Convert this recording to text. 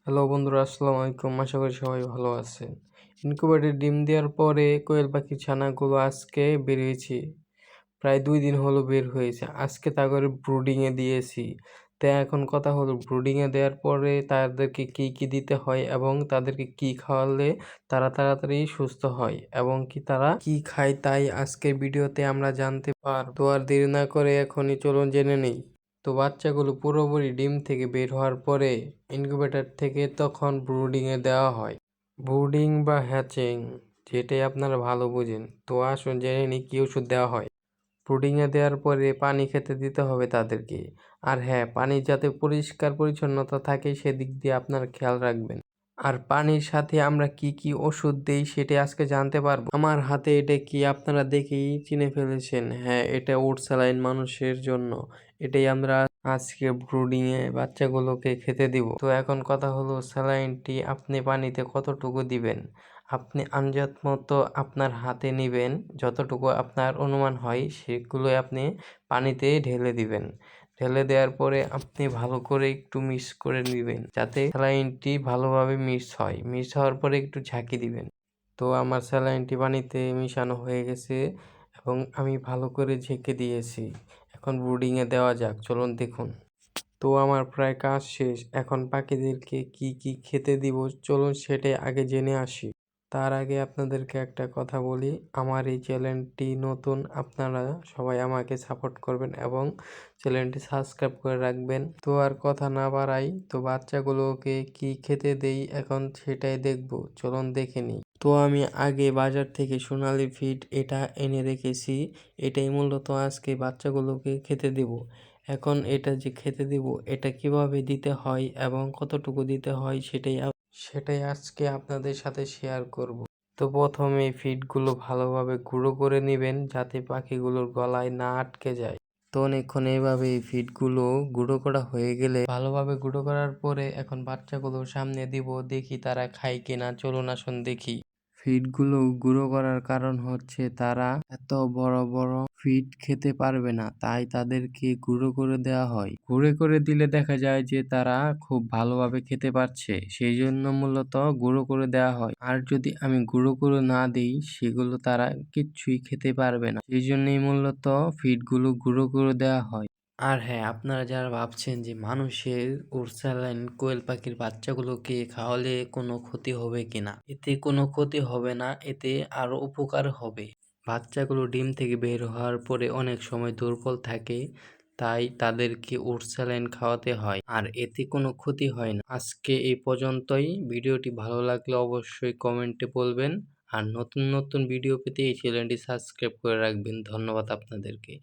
Hello বন্ধুরা, আসসালামু আলাইকুম। আশা করি সবাই ভালো আছেন। ইনকিউবেটরে ডিম দেওয়ার পরে কোয়েল পাখির ছানাগুলো আজকে বের হয়েছে। প্রায় 2 দিন হলো বের হয়েছে। আজকে তাদের ব্রুডিংয়ে দিয়েছি। তো এখন কথা হলো, ব্রুডিংয়ে দেওয়ার পরে তাদেরকে কি দিতে হয় এবং তাদেরকে কি খাওয়ালে তারা তাড়াতাড়ি সুস্থ হয় এবং তারা কি খায় তাই আজকের ভিডিওতে আমরা জানতে পারব। তো আর দেরি না করে এখনই চলুন জেনে নেই। তো বাচ্চাগুলো পুরোপুরি ডিম থেকে বের হওয়ার পরে ইনকিউবেটর থেকে তখন ব্রুডিংয়ে দেওয়া হয়। ব্রুডিং বা হ্যাচিং, যেটাই আপনারা ভালো বোঝেন। তো আসুন জেনে নিই কী ওষুধ দেওয়া হয়। ব্রুডিংয়ে দেওয়ার পরে পানি খেতে দিতে হবে তাদেরকে। আর হ্যাঁ, পানি যাতে পরিষ্কার পরিচ্ছন্নতা থাকে সেদিক দিয়ে আপনারা খেয়াল রাখবেন। আর পানির সাথে আমরা কি ওষুধ দেই সেটা আজকে জানতে পারবো। আমার হাতে এটা কি আপনারা দেখেই চিনে ফেলেছেন। হ্যাঁ, এটা ওট স্যালাইন মানুষের জন্য। এটাই আমরা আজকে ব্রুডিংয়ে বাচ্চাগুলোকে খেতে দিব। তো এখন কথা হলো, স্যালাইনটি আপনি পানিতে কতটুকু দিবেন। আপনি আন্দাজ মতো আপনার হাতে নেবেন, যতটুকু আপনার অনুমান হয় সেগুলোই আপনি পানিতে ঢেলে দিবেন। ঢেলে দেওয়ার পরে আপনি ভালো করে একটু মিক্স করে নেবেন যাতে স্যালাইনটি ভালোভাবে মিক্স হয়। মিক্স হওয়ার পরে একটু ঝাঁকি দিবেন। তো আমার স্যালাইনটি পানিতে মিশানো হয়ে গেছে এবং আমি ভালো করে ঝেঁকে দিয়েছি। এখন ব্রুডিংয়ে দেওয়া যাক, চলুন দেখুন। তো আমার প্রায় কাজ শেষ। এখন পাখিদেরকে কি খেতে দিব চলুন সেটাই আগে জেনে আসি। তার আগে আপনাদেরকে একটা কথা বলি, আমার এই চ্যানেলটি নতুন, আপনারা সবাই আমাকে সাপোর্ট করবেন এবং চ্যানেলটি সাবস্ক্রাইব করে রাখবেন। তো আর কথা না বাড়াই, তো বাচ্চাগুলোকে কি খেতে দেই এখন সেটাই দেখব, চলুন দেখে নিই। তো আমি আগে বাজার থেকে সোনালি ফিড এটা এনে রেখেছি। এটাই মূলত আজকে বাচ্চাগুলোকে খেতে দেব। এখন এটা যে খেতে দিব এটা কিভাবে দিতে হয় এবং কতটুকু দিতে হয় সেটাই আজকে আপনাদের সাথে শেয়ার করব। তো প্রথমে ফিডগুলো ভালোভাবে গুঁড়ো করে নেবেন যাতে পাখিগুলোর গলায় না আটকে যায়। তো অনেকক্ষণ এইভাবে এই ফিডগুলো গুঁড়ো করা হয়ে গেলে, ভালোভাবে গুঁড়ো করার পরে এখন বাচ্চাগুলোর সামনে দিব, দেখি তারা খায় কিনা। চলুন আসুন দেখি। ফিডগুলো গুঁড়ো করার কারণ হচ্ছে তারা এত বড় বড় ফিড খেতে পারবে না, তাই তাদেরকে গুঁড়ো করে দেওয়া হয়। গুঁড়ো করে দিলে দেখা যায় যে তারা খুব ভালোভাবে খেতে পারছে, সেই জন্য মূলত গুঁড়ো করে দেওয়া হয়। আর যদি আমি গুঁড়ো করে না দিই সেগুলো তারা কিচ্ছুই খেতে পারবে না, সেই জন্যই মূলত ফিডগুলো গুঁড়ো করে দেওয়া হয়। আর হ্যাঁ, আপনারা যারা ভাবছেন যে মানুষের স্যালাইন কোয়েল পাখির বাচ্চাগুলোকে খাওয়ালে কোনো ক্ষতি হবে কিনা, এতে কোনো ক্ষতি হবে না, এতে আরো উপকার হবে। বাচ্চাগুলো ডিম থেকে বের হওয়ার পরে অনেক সময় দুর্বল থাকে, তাই তাদেরকে স্যালাইন খাওয়াতে হয়, আর এতে কোনো ক্ষতি হয় না। আজকে এই পর্যন্তই। ভিডিওটি ভালো লাগলে অবশ্যই কমেন্টে বলবেন, আর নতুন নতুন ভিডিও পেতে এই চ্যানেলটি সাবস্ক্রাইব করে রাখবেন। ধন্যবাদ আপনাদেরকে।